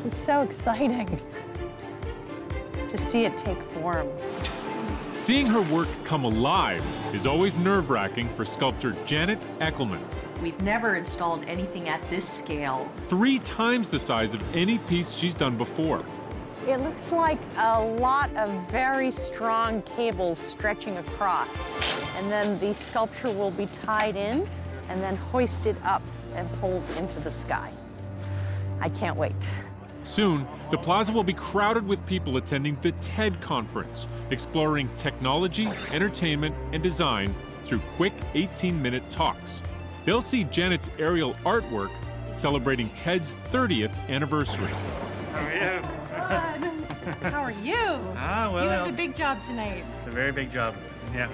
It's so exciting to see it take form. Seeing her work come alive is always nerve-wracking for sculptor Janet Echelman. We've never installed anything at this scale. 3 times the size of any piece she's done before. It looks like a lot of very strong cables stretching across. And then the sculpture will be tied in and then hoisted up and pulled into the sky. I can't wait. Soon, the plaza will be crowded with people attending the TED conference, exploring technology, entertainment, and design through quick 18-minute talks. They'll see Janet's aerial artwork celebrating TED's 30th anniversary. How are you? Good. How are you? Well, you have the big job tonight. It's a very big job, yeah.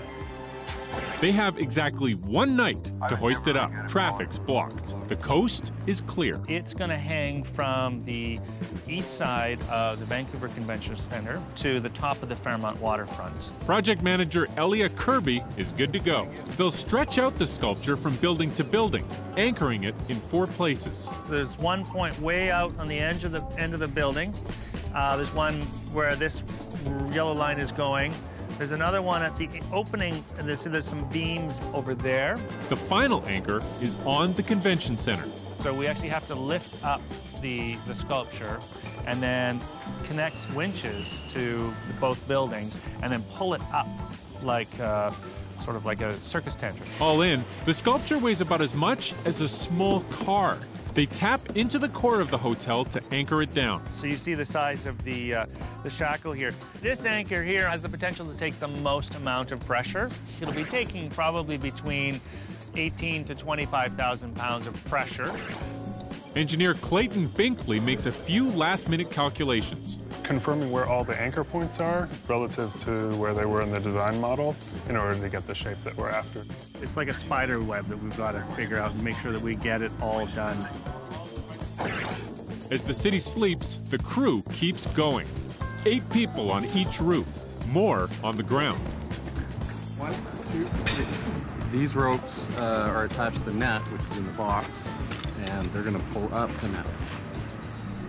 They have exactly 1 night to hoist it up. Traffic's blocked. The coast is clear. It's going to hang from the east side of the Vancouver Convention Center to the top of the Fairmont Waterfront. Project manager Elia Kirby is good to go. They'll stretch out the sculpture from building to building, anchoring it in 4 places. There's one point way out on the end of the building. There's one where this yellow line is going. There's another one at the opening, and there's some beams over there. The final anchor is on the convention center. So we actually have to lift up the sculpture and then connect winches to both buildings and then pull it up like sort of like a circus tent. All in, the sculpture weighs about as much as a small car. They tap into the core of the hotel to anchor it down. So you see the size of the shackle here. This anchor here has the potential to take the most amount of pressure. It'll be taking probably between 18 to 25,000 pounds of pressure. Engineer Clayton Binkley makes a few last-minute calculations. Confirming where all the anchor points are relative to where they were in the design model in order to get the shape that we're after. It's like a spider web that we've got to figure out and make sure that we get it all done. As the city sleeps, the crew keeps going. 8 people on each roof, more on the ground. 1, 2, 3. These ropes are attached to the net, which is in the box, and they're going to pull up the net.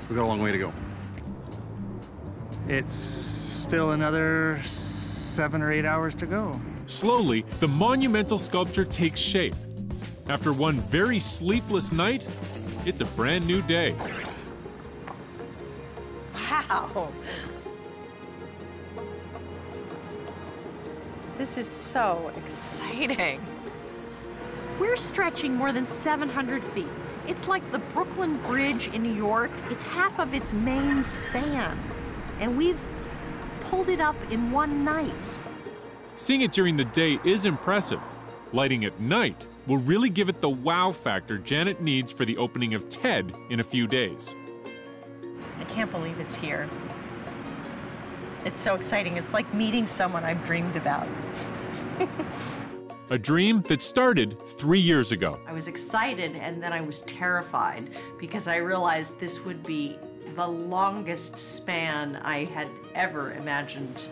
We've got a long way to go. It's still another 7 or 8 hours to go. Slowly, the monumental sculpture takes shape. After one very sleepless night, it's a brand new day. Wow. This is so exciting. We're stretching more than 700 feet. It's like the Brooklyn Bridge in New York. It's half of its main span. And we've pulled it up in 1 night. Seeing it during the day is impressive. Lighting at night will really give it the wow factor Janet needs for the opening of TED in a few days. I can't believe it's here. It's so exciting. It's like meeting someone I've dreamed about. A dream that started 3 years ago. I was excited and then I was terrified because I realized this would be the longest span I had ever imagined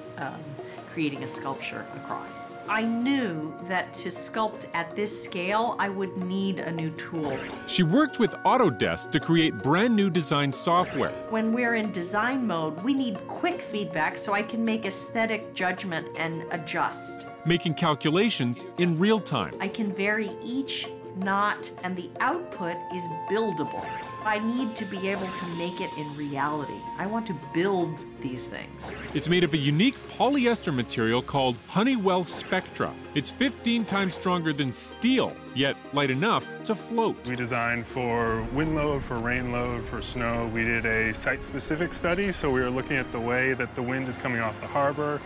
creating a sculpture across. I knew that to sculpt at this scale, I would need a new tool. She worked with Autodesk to create brand new design software. When we're in design mode, we need quick feedback so I can make aesthetic judgment and adjust. Making calculations in real time. I can vary each knot and the output is buildable. I need to be able to make it in reality. I want to build these things. It's made of a unique polyester material called Honeywell Spectra. It's 15 times stronger than steel, yet light enough to float. We designed for wind load, for rain load, for snow. We did a site-specific study, so we were looking at the way that the wind is coming off the harbor.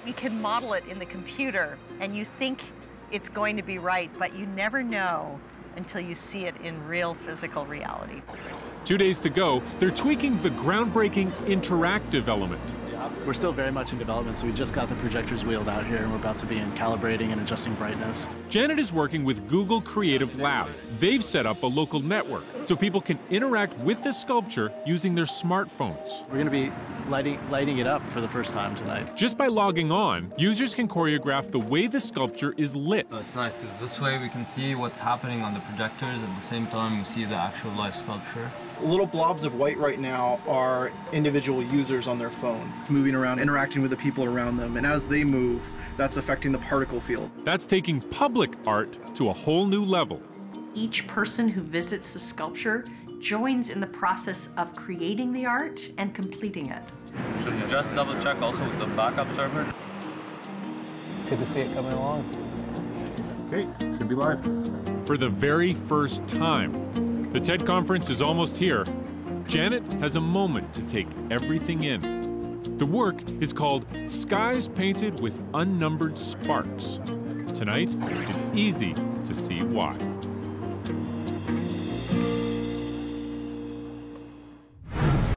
We can model it in the computer, and you think it's going to be right, but you never know until you see it in real physical reality. 2 days to go, they're tweaking the groundbreaking interactive element. We're still very much in development, so we just got the projectors wheeled out here, and we're about to begin calibrating and adjusting brightness. Janet is working with Google Creative Lab. They've set up a local network so people can interact with the sculpture using their smartphones. We're going to be lighting it up for the first time tonight. Just by logging on, users can choreograph the way the sculpture is lit. So it's nice because this way we can see what's happening on the projectors at the same time we see the actual live sculpture. Little blobs of white right now are individual users on their phone, moving around, interacting with the people around them, and as they move, that's affecting the particle field. That's taking public art to a whole new level. Each person who visits the sculpture joins in the process of creating the art and completing it. Should you just double check also with the backup server? It's good to see it coming along. Okay, should be live. For the very first time, the TED conference is almost here. Janet has a moment to take everything in. The work is called Skies Painted with Unnumbered Sparks. Tonight, it's easy to see why.